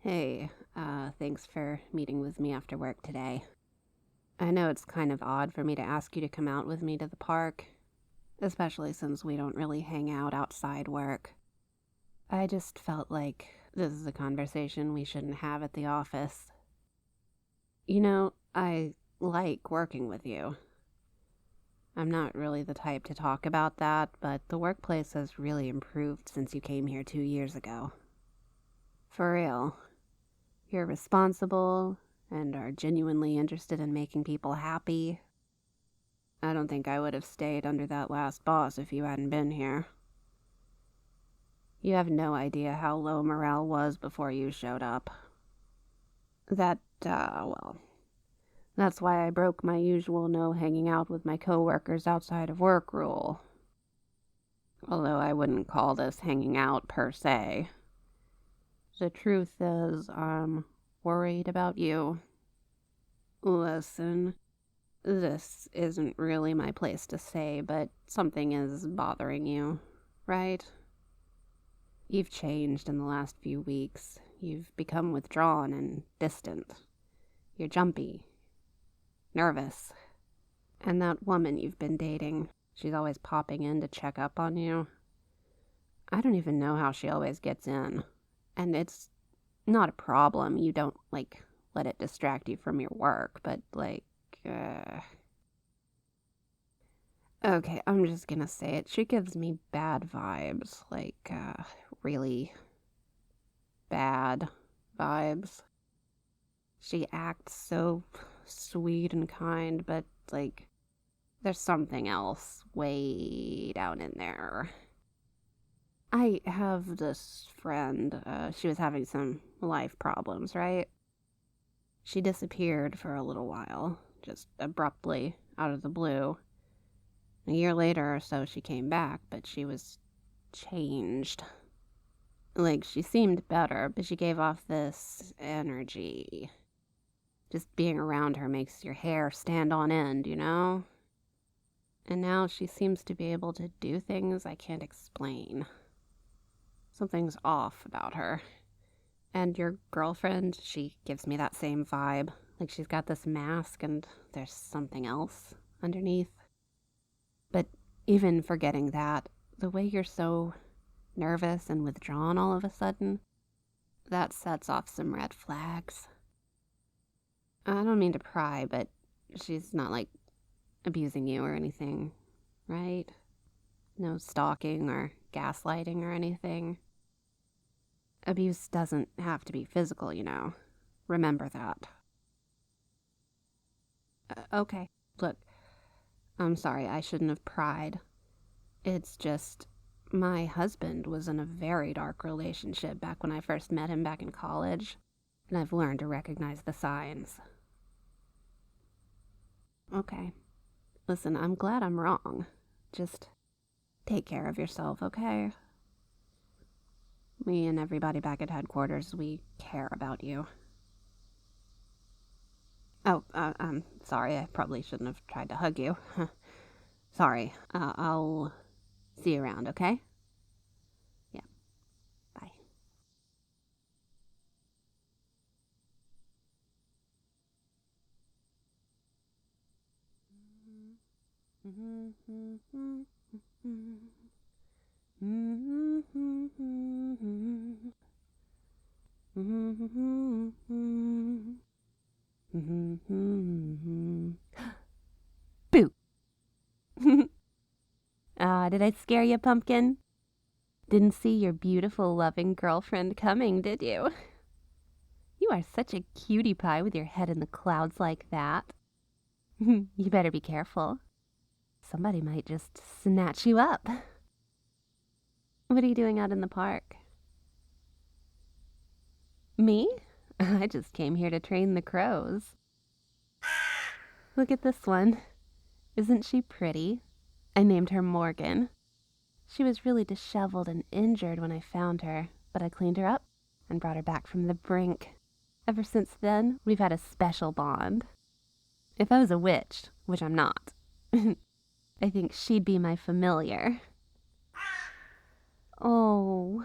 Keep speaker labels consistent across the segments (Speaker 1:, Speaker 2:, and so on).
Speaker 1: Hey, thanks for meeting with me after work today. I know it's kind of odd for me to ask you to come out with me to the park, especially since we don't really hang out outside work. I just felt like this is a conversation we shouldn't have at the office. I like working with you. I'm not really the type to talk about that, but the workplace has really improved since you came here 2 years ago. For real. You're responsible and are genuinely interested in making people happy. I don't think I would have stayed under that last boss if you hadn't been here. You have no idea how low morale was before you showed up. That's why I broke my usual no hanging out with my coworkers outside of work rule. Although I wouldn't call this hanging out per se. The truth is, I'm worried about you. Listen, this isn't really my place to say, but something is bothering you, right? You've changed in the last few weeks. You've become withdrawn and distant. You're jumpy, nervous. And that woman you've been dating, she's always popping in to check up on you. I don't even know how she always gets in. And it's not a problem. You don't, let it distract you from your work, but, Okay, I'm just gonna say it. She gives me bad vibes. Really bad vibes. She acts so sweet and kind, but, there's something else way down in there. I have this friend. She was having some life problems, right? She disappeared for a little while, just abruptly, out of the blue. A year later or so, she came back, but she was changed. She seemed better, but she gave off this energy. Just being around her makes your hair stand on end, you know? And now she seems to be able to do things I can't explain. Something's off about her. And your girlfriend, she gives me that same vibe. She's got this mask and there's something else underneath. But even forgetting that, the way you're so nervous and withdrawn all of a sudden, that sets off some red flags. I don't mean to pry, but she's not, abusing you or anything, right? No stalking or gaslighting or anything. Abuse doesn't have to be physical, you know. Remember that. Okay, look, I'm sorry, I shouldn't have pried. It's just, my husband was in a very dark relationship back when I first met him back in college, and I've learned to recognize the signs. Okay. Listen, I'm glad I'm wrong. Just take care of yourself, okay? Me and everybody back at headquarters, we care about you. Oh, I'm sorry, I probably shouldn't have tried to hug you. Sorry, I'll see you around, okay? Yeah, bye. Boo! Did I scare you, pumpkin? Didn't see your beautiful, loving girlfriend coming, did you? You are such a cutie pie with your head in the clouds like that. You better be careful. Somebody might just snatch you up. What are you doing out in the park? Me? I just came here to train the crows. Look at this one. Isn't she pretty? I named her Morgan. She was really disheveled and injured when I found her, but I cleaned her up and brought her back from the brink. Ever since then, we've had a special bond. If I was a witch, which I'm not, I think she'd be my familiar. Oh,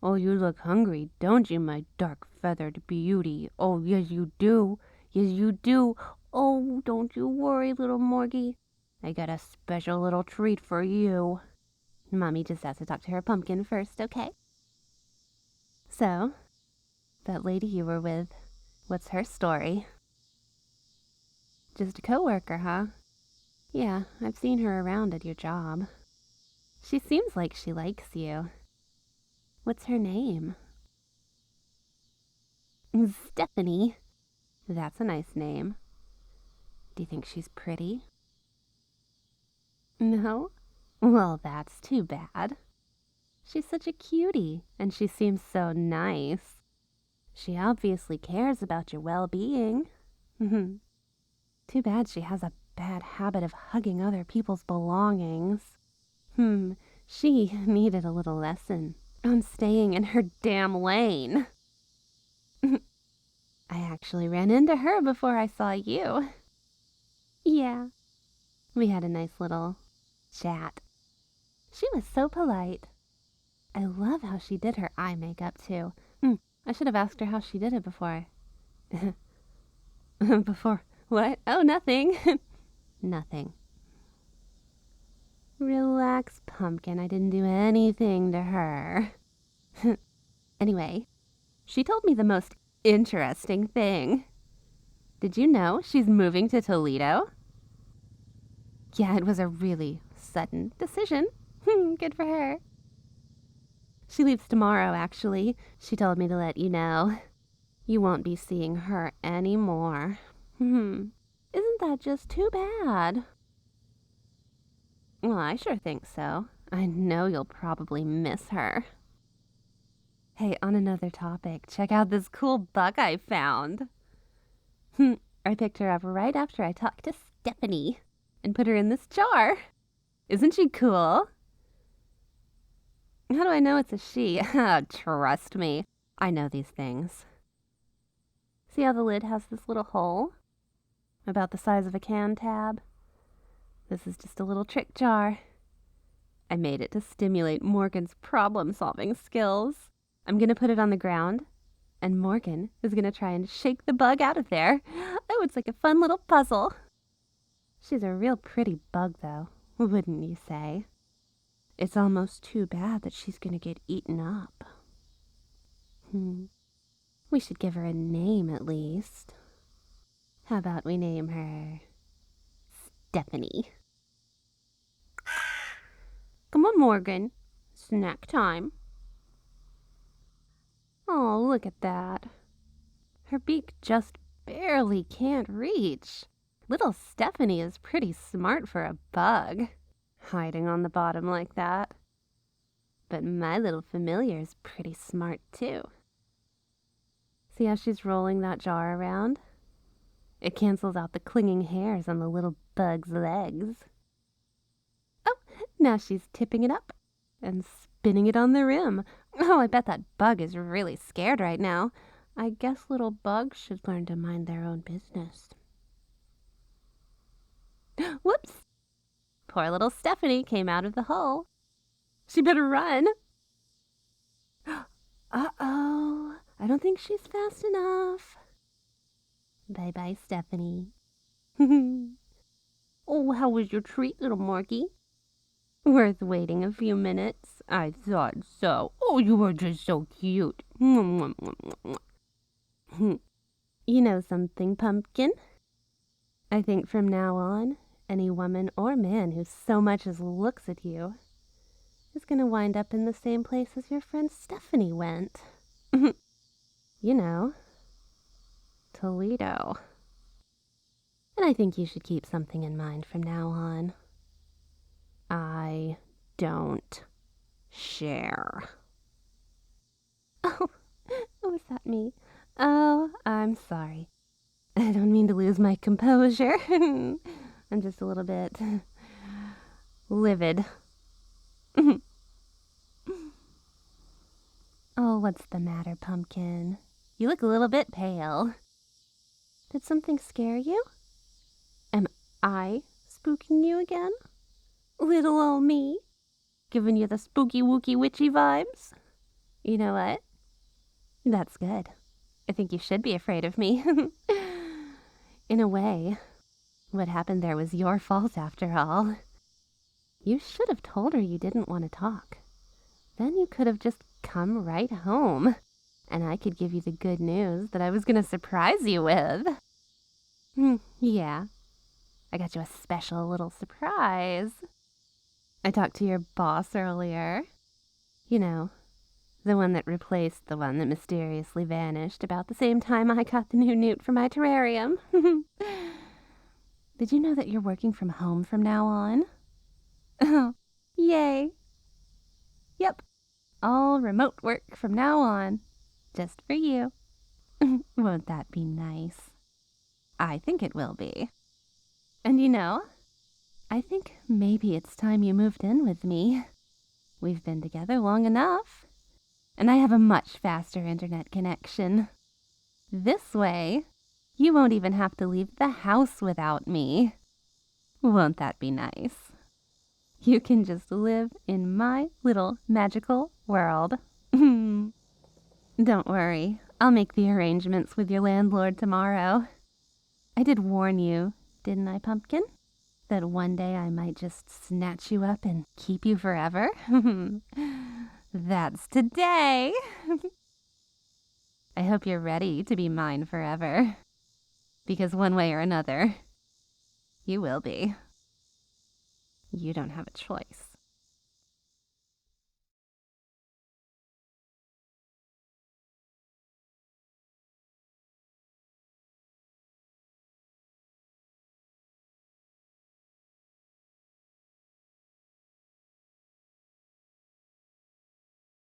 Speaker 1: you look hungry, don't you, my dark feathered beauty. Oh, yes, you do. Yes, you do. Oh, don't you worry, little Morgie. I got a special little treat for you. Mommy just has to talk to her pumpkin first, okay? So, that lady you were with, what's her story? Just a coworker, huh? Yeah, I've seen her around at your job. She seems like she likes you. What's her name? Stephanie. That's a nice name. Do you think she's pretty? No? Well, that's too bad. She's such a cutie, and she seems so nice. She obviously cares about your well-being. Too bad she has a bad habit of hugging other people's belongings. She needed a little lesson on staying in her damn lane. I actually ran into her before I saw you. Yeah, we had a nice little chat. She was so polite. I love how she did her eye makeup, too. I should have asked her how she did it before. Before what? Oh, nothing. Nothing. Relax, Pumpkin. I didn't do anything to her. Anyway, she told me the most interesting thing. Did you know she's moving to Toledo? Yeah, it was a really sudden decision. Good for her. She leaves tomorrow, actually. She told me to let you know. You won't be seeing her anymore. Isn't that just too bad? Well, I sure think so. I know you'll probably miss her. Hey, on another topic, check out this cool bug I found. I picked her up right after I talked to Stephanie and put her in this jar. Isn't she cool? How do I know it's a she? Trust me, I know these things. See how the lid has this little hole? About the size of a can tab? This is just a little trick jar. I made it to stimulate Morgan's problem-solving skills. I'm gonna put it on the ground, and Morgan is gonna try and shake the bug out of there. Oh, it's like a fun little puzzle. She's a real pretty bug, though, wouldn't you say? It's almost too bad that she's gonna get eaten up. We should give her a name, at least. How about we name her Stephanie? Come on, Morgan. Snack time. Oh, look at that. Her beak just barely can't reach. Little Stephanie is pretty smart for a bug, hiding on the bottom like that. But my little familiar is pretty smart, too. See how she's rolling that jar around? It cancels out the clinging hairs on the little bug's legs. Oh, now she's tipping it up and spinning it on the rim. Oh, I bet that bug is really scared right now. I guess little bugs should learn to mind their own business. Whoops! Poor little Stephanie came out of the hole. She better run. Uh-oh. I don't think she's fast enough. Bye-bye, Stephanie. Oh, how was your treat, little Morgie? Worth waiting a few minutes? I thought so. Oh, you were just so cute. You know something, Pumpkin? I think from now on, any woman or man who so much as looks at you is going to wind up in the same place as your friend Stephanie went. You know, Toledo. And I think you should keep something in mind from now on. I don't share. Oh, was that me? Oh, I'm sorry. I don't mean to lose my composure. I'm just a little bit livid. Oh, what's the matter, Pumpkin? You look a little bit pale. Did something scare you? Am I spooking you again? Little old me? Giving you the spooky wooky witchy vibes? You know what? That's good. I think you should be afraid of me. In a way, what happened there was your fault after all. You should have told her you didn't want to talk. Then you could have just come right home, and I could give you the good news that I was going to surprise you with. Yeah, I got you a special little surprise. I talked to your boss earlier. You know, the one that replaced the one that mysteriously vanished about the same time I got the new newt for my terrarium. Did you know that you're working from home from now on? Oh, yay. Yep, all remote work from now on. Just for you. Won't that be nice? I think it will be. And you know, I think maybe it's time you moved in with me. We've been together long enough. And I have a much faster internet connection. This way, you won't even have to leave the house without me. Won't that be nice? You can just live in my little magical world. Don't worry, I'll make the arrangements with your landlord tomorrow. I did warn you, didn't I, Pumpkin? That one day I might just snatch you up and keep you forever? That's today. I hope you're ready to be mine forever. Because one way or another, you will be. You don't have a choice.